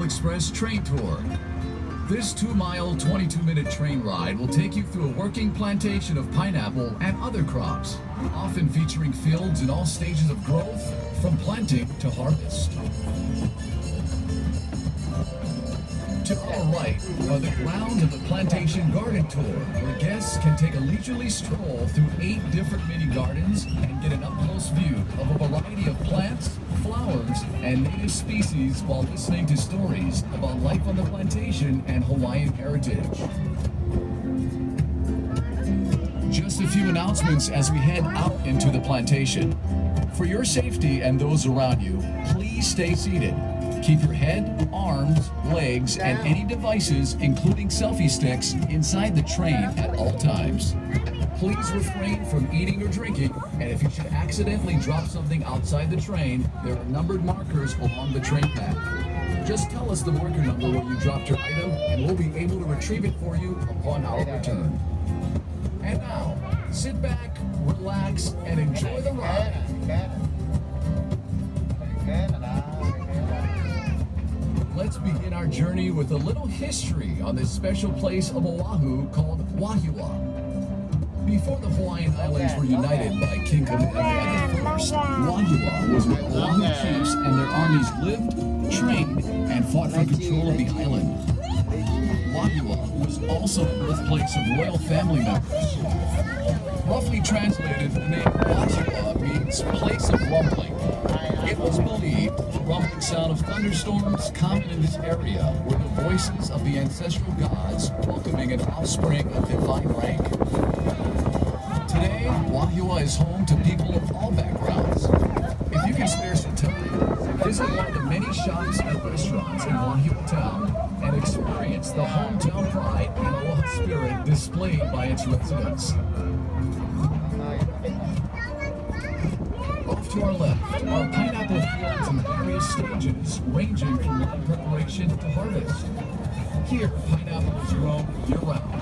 Express train tour. This 2-mile, 22-minute train ride will take you through a working plantation of pineapple and other crops, often featuring fields in all stages of growth, from planting to harvest. To our right are the grounds of the Plantation Garden Tour, where guests can take a leisurely stroll through 8 different mini gardens and get an up-close view of a variety of plants, flowers, and native species while listening to stories about life on the plantation and Hawaiian heritage. Just a few announcements as we head out into the plantation. For your safety and those around you, please stay seated. Keep your head, arms, legs, and any devices, including selfie sticks, inside the train at all times. Please refrain from eating or drinking, and if you should accidentally drop something outside the train, there are numbered markers along the train path. Just tell us the marker number where you dropped your item, and we'll be able to retrieve it for you upon our return. And now, sit back, relax, and enjoy the ride. Let's begin our journey with a little history on this special place of Oahu called Wahiawa. Before the Hawaiian Islands were united by King Kamehameha I, Wahiawa was where Oahu chiefs and their armies lived, trained, and fought for control of the island. Wahiawa was also the birthplace of royal family members. Roughly translated, the name Wahiawa means place of rumbling. It was believed the rumbling sound of thunderstorms common in this area were the voices of the ancestral gods welcoming an offspring of divine rank. Today, Wahiawa is home to people of all backgrounds. If you can spare some time, visit one of the many shops and restaurants in Wahiawa town and experience the hometown pride and aloha spirit displayed by its residents. Off to our left are pineapple fields in various stages, ranging from land preparation to harvest. Here, pineapple is grown year-round.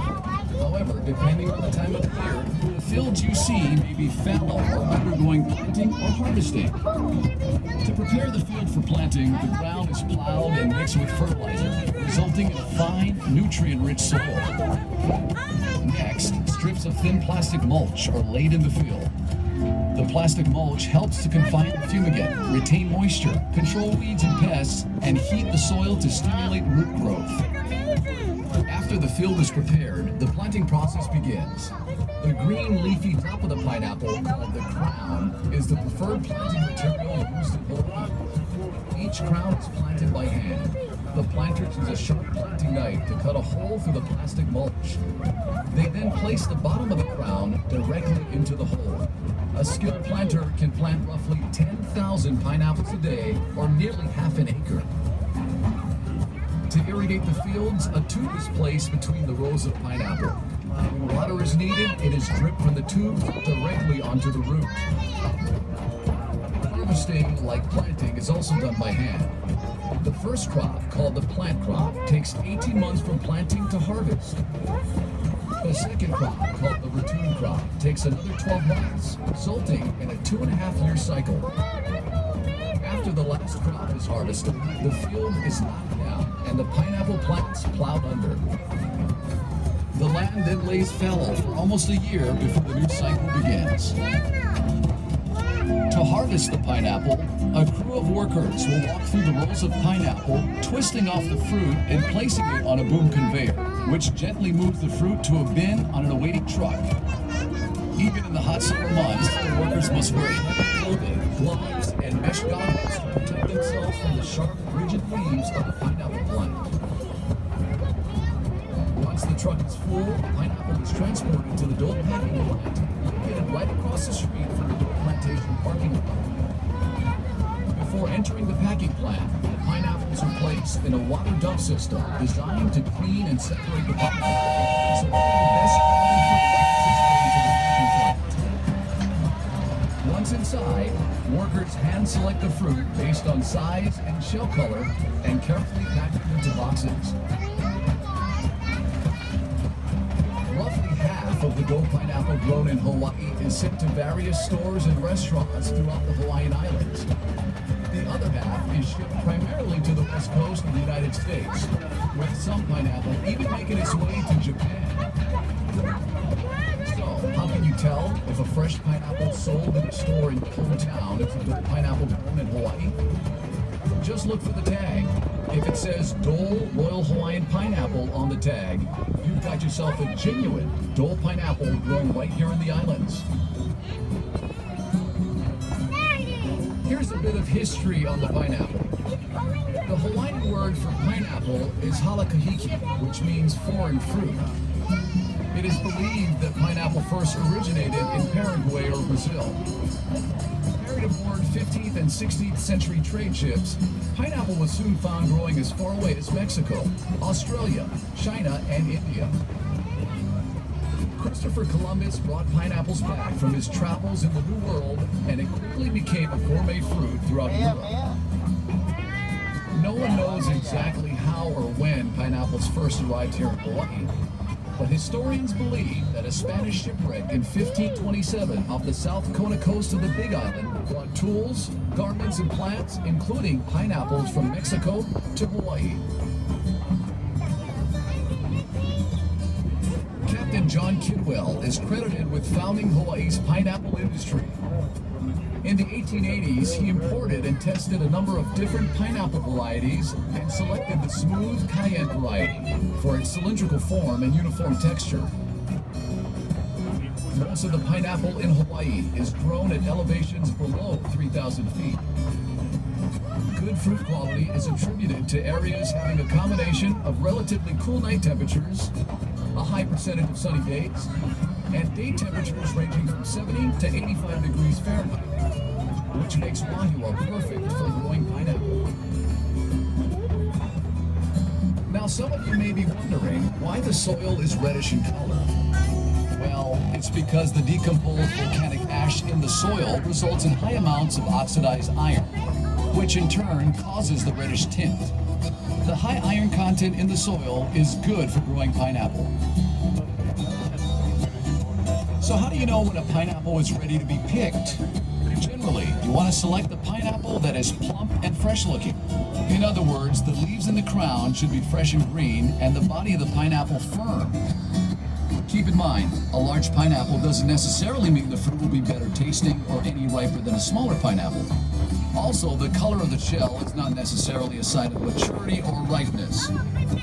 However, depending on the time of year, the fields you see may be fallow or undergoing planting or harvesting. To prepare the field for planting, the ground is plowed and mixed with fertilizer, resulting in a fine, nutrient-rich soil. Next, strips of thin plastic mulch are laid in the field. The plastic mulch helps to confine the fumigant, retain moisture, control weeds and pests, and heat the soil to stimulate root growth. After the field is prepared, the planting process begins. The green leafy top of the pineapple, called the crown, is the preferred planting material used in Hawaii. Each crown is planted by hand. The planters use a sharp planting knife to cut a hole through the plastic mulch. They then place the bottom of the crown directly into the hole. A skilled planter can plant roughly 10,000 pineapples a day, or nearly half an acre. To irrigate the fields, a tube is placed between the rows of pineapple. When water is needed, it is dripped from the tubes directly onto the root. Harvesting, like planting, is also done by hand. The first crop, called the plant crop, takes 18 months from planting to harvest. The second crop, called the return crop, takes another 12 months, resulting in a 2.5-year cycle. After the last crop is harvested, the field is knocked down and the pineapple plants plowed under. The land then lays fallow for almost a year before the new cycle begins. To harvest the pineapple, a crew of workers will walk through the rows of pineapple, twisting off the fruit and placing it on a boom conveyor, which gently moves the fruit to a bin on an awaiting truck. Even in the hot summer months, the workers must wear heavy clothing, gloves, and mesh goggles to protect themselves from the sharp, rigid leaves of the pineapple plant. Once the truck is full, pineapple is transported to the Dole packing plant, located right across the street from the Dole Plantation parking lot. Before entering the packing plant, the pineapples are placed in a water dump system designed to clean and separate the pineapple, so only the best quality fruit is into the packing plant. Once inside, workers hand select the fruit based on size and shell color and carefully pack it into boxes. Roughly half of the Dole pineapple grown in Hawaii is sent to various stores and restaurants throughout the Hawaiian Islands. The other half is shipped primarily to the west coast of the United States, with some pineapple even making its way to Japan. So, how can you tell if a fresh pineapple sold in a store in your hometown is a good pineapple grown in Hawaii? Just look for the tag. If it says Dole Royal Hawaiian Pineapple on the tag, you've got yourself a genuine Dole pineapple grown right here in the islands. Here's a bit of history on the pineapple. The Hawaiian word for pineapple is halakahiki, which means foreign fruit. It is believed that pineapple first originated in Paraguay or Brazil. Carried aboard 15th and 16th century trade ships, pineapple was soon found growing as far away as Mexico, Australia, China, and India. Christopher Columbus brought pineapples back from his travels in the New World, and it quickly became a gourmet fruit throughout Europe. No one knows exactly how or when pineapples first arrived here in Hawaii, but historians believe that a Spanish shipwreck in 1527 off the South Kona coast of the Big Island brought tools, garments, and plants, including pineapples from Mexico to Hawaii. Captain John Kidwell is credited with founding Hawaii's pineapple industry. In the 1880s, he imported and tested a number of different pineapple varieties and selected the smooth cayenne variety for its cylindrical form and uniform texture. Most of the pineapple in Hawaii is grown at elevations below 3,000 feet. Good fruit quality is attributed to areas having a combination of relatively cool night temperatures, a high percentage of sunny days, and day temperatures ranging from 70 to 85 degrees Fahrenheit, which makes Wahila perfect for growing pineapple. Now, some of you may be wondering why the soil is reddish in color. Well, it's because the decomposed volcanic ash in the soil results in high amounts of oxidized iron, which in turn causes the reddish tint. The high iron content in the soil is good for growing pineapple. So how do you know when a pineapple is ready to be picked? Generally, you want to select the pineapple that is plump and fresh looking. In other words, the leaves in the crown should be fresh and green and the body of the pineapple firm. Keep in mind, a large pineapple doesn't necessarily mean the fruit will be better tasting or any riper than a smaller pineapple. Also, the color of the shell is not necessarily a sign of maturity or ripeness.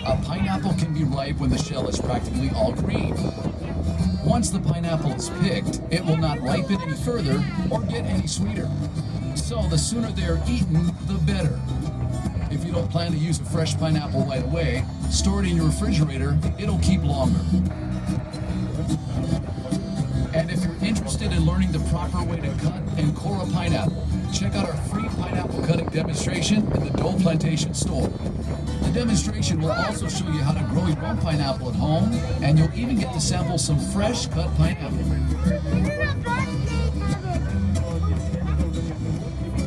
A pineapple can be ripe when the shell is practically all green. Once the pineapple is picked, it will not ripen any further or get any sweeter. So the sooner they're eaten, the better. If you don't plan to use a fresh pineapple right away, store it in your refrigerator, it'll keep longer. And if you're interested in learning the proper way to cut and core a pineapple, check out our free pineapple cutting demonstration in the Dole Plantation store. The demonstration will also show you how to grow your own pineapple at home, and you'll even get to sample some fresh cut pineapple.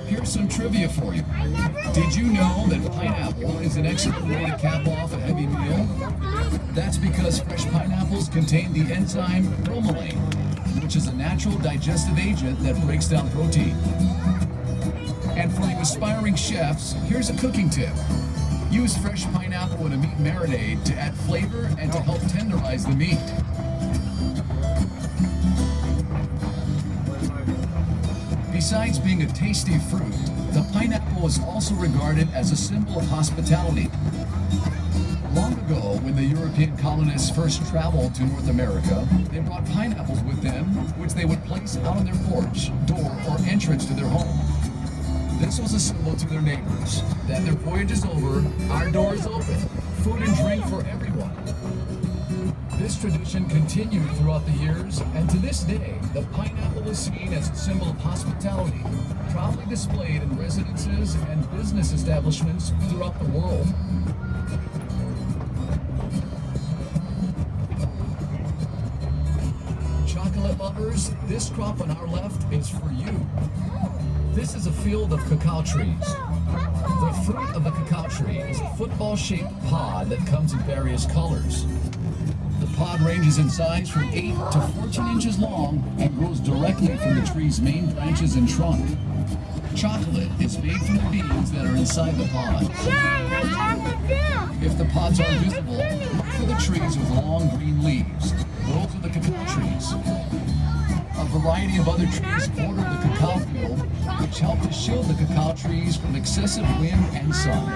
Here's some trivia for you. Did you know that pineapple is an excellent way to cap off a heavy meal? That's because fresh pineapples contain the enzyme bromelain, which is a natural digestive agent that breaks down protein. And for you aspiring chefs, here's a cooking tip. Use fresh pineapple in a meat marinade to add flavor and to help tenderize the meat. Besides being a tasty fruit, the pineapple is also regarded as a symbol of hospitality. Long ago, when the European colonists first traveled to North America, they brought pineapples with them, which they would place out on their porch, door, or entrance to their home. This was a symbol to their neighbors that their voyage is over, our door is open, food and drink for everyone. This tradition continued throughout the years, and to this day, the pineapple is seen as a symbol of hospitality, proudly displayed in residences and business establishments throughout the world. Chocolate lovers, this crop on our left is for you. This is a field of cacao trees. The fruit of the cacao tree is a football-shaped pod that comes in various colors. The pod ranges in size from 8 to 14 inches long and grows directly from the tree's main branches and trunk. Chocolate is made from the beans that are inside the pods. Yeah, I like chocolate too. If the pods aren't visible, look for the trees with long green leaves. Those are the cacao trees. A variety of other trees border the cacao field, which help to shield the cacao trees from excessive wind and sun.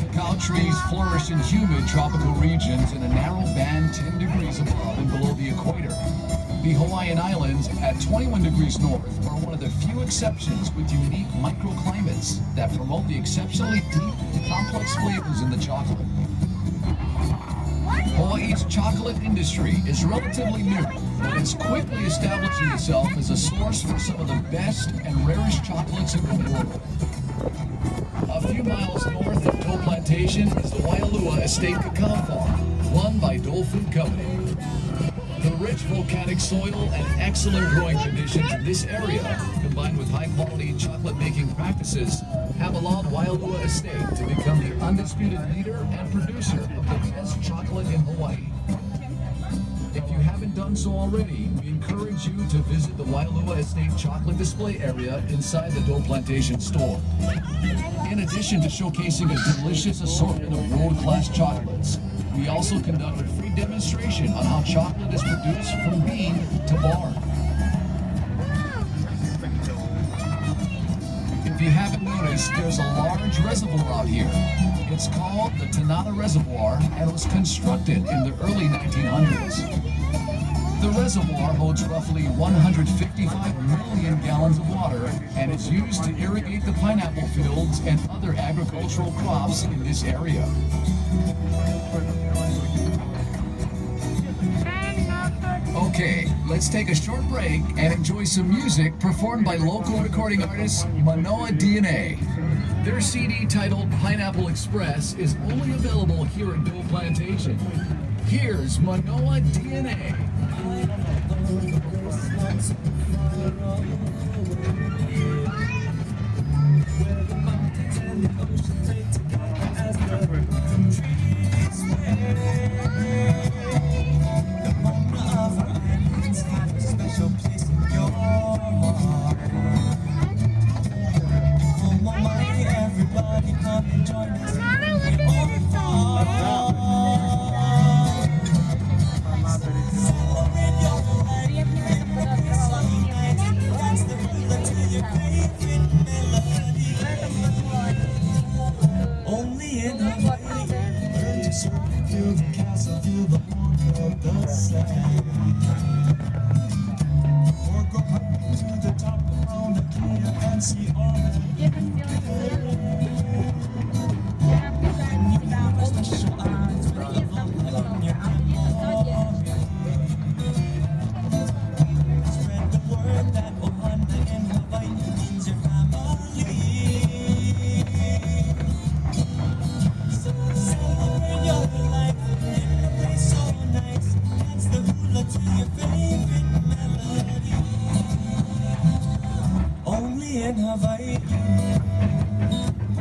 Cacao trees flourish in humid tropical regions in a narrow band 10 degrees above and below the equator. The Hawaiian Islands at 21 degrees north are one of the few exceptions with unique microclimates that promote the exceptionally deep, complex flavors in the chocolate. Hawaii's chocolate industry is relatively new, but it's quickly establishing itself as a source for some of the best and rarest chocolates in the world. A few miles north of Dole Plantation is the Waialua Estate Cacao Farm, run by Dole Food Company. The rich volcanic soil and excellent growing conditions in this area, combined with high-quality chocolate-making practices, have allowed Waialua Estate to become the undisputed leader and producer of the best chocolate in Hawaii. If you haven't done so already, we encourage you to visit the Waialua Estate chocolate display area inside the Dole Plantation store. In addition to showcasing a delicious assortment of world-class chocolates, we also conduct a free demonstration on how chocolate is produced from bean to bar. If you haven't noticed, there's a large reservoir out here. It's called the Tanana Reservoir and was constructed in the early 1900s. The reservoir holds roughly 155 million gallons of water and is used to irrigate the pineapple fields and other agricultural crops in this area. Okay, let's take a short break and enjoy some music performed by local recording artist Manoa DNA. Their CD titled Pineapple Express is only available here at Dole Plantation. Here's Manoa DNA.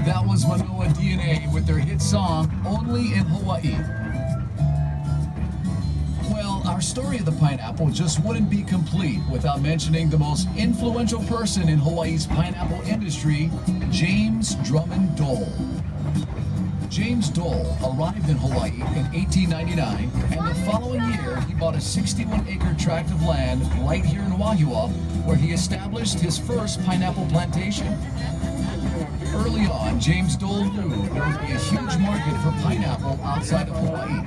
That was Manoa DNA with their hit song, Only in Hawaii. Well, our story of the pineapple just wouldn't be complete without mentioning the most influential person in Hawaii's pineapple industry, James Drummond Dole. James Dole arrived in Hawaii in 1899, and the following year he bought a 61-acre tract of land right here in Wahiawa, where he established his first pineapple plantation. Early on, James Dole knew there would be a huge market for pineapple outside of Hawaii.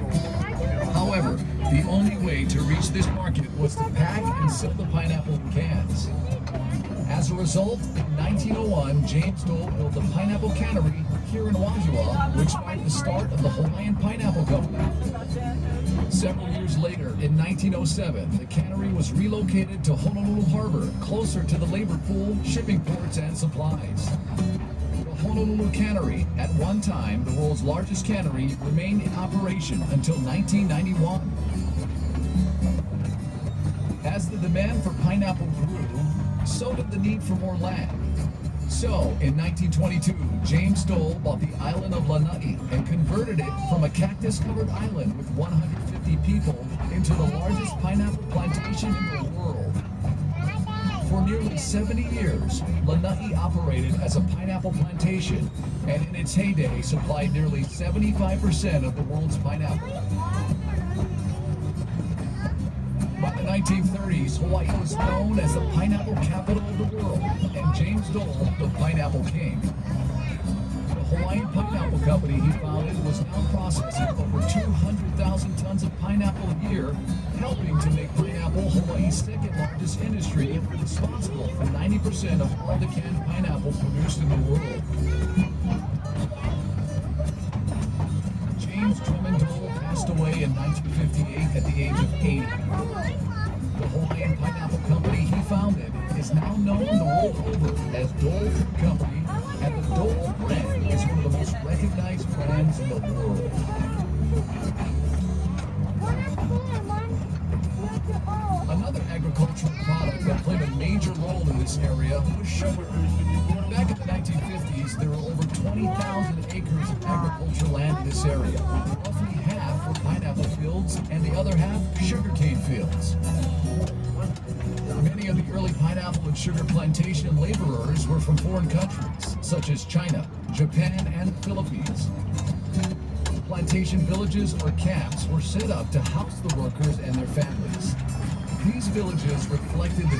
However, the only way to reach this market was to pack and sell the pineapple in cans. As a result, in 1901, James Dole built a pineapple cannery here in Wahiawa, which marked the start of the Hawaiian Pineapple Company. Several years later, in 1907, the cannery was relocated to Honolulu Harbor, closer to the labor pool, shipping ports, and supplies. The Honolulu Cannery, at one time the world's largest cannery, remained in operation until 1991. As the demand for pineapple grew, so did the need for more land. So, in 1922, James Dole bought the island of Lanai and converted it from a cactus-covered island with 150 people into the largest pineapple plantation in the world. For nearly 70 years, Lanai operated as a pineapple plantation and in its heyday supplied nearly 75% of the world's pineapple. By the 1930s, Hawaii was known as the pineapple capital of the world, and James Dole, the pineapple king. The Hawaiian Pineapple Company he founded was now processing over 200,000 tons of pineapple a year, helping to make pineapple Hawaii's second largest industry, responsible for 90% of all the canned pineapple produced in the world. James Drummond Dole passed away in 1958 at the age of 80. The Hawaiian Pineapple Company he founded is now known the world over as Dole Fruit Company, and the Dole brand is one of the most recognized brands in the world. Another agricultural product that played a major role in this area was sugar. Back in the 1950s, there were over 20,000 acres of agricultural land in this area. Roughly half were pineapple fields and the other half sugarcane fields. Many of the early pineapple and sugar plantation laborers were from foreign countries, such as China, Japan, and the Philippines. Plantation villages or camps were set up to house the workers and their families. These villages reflected the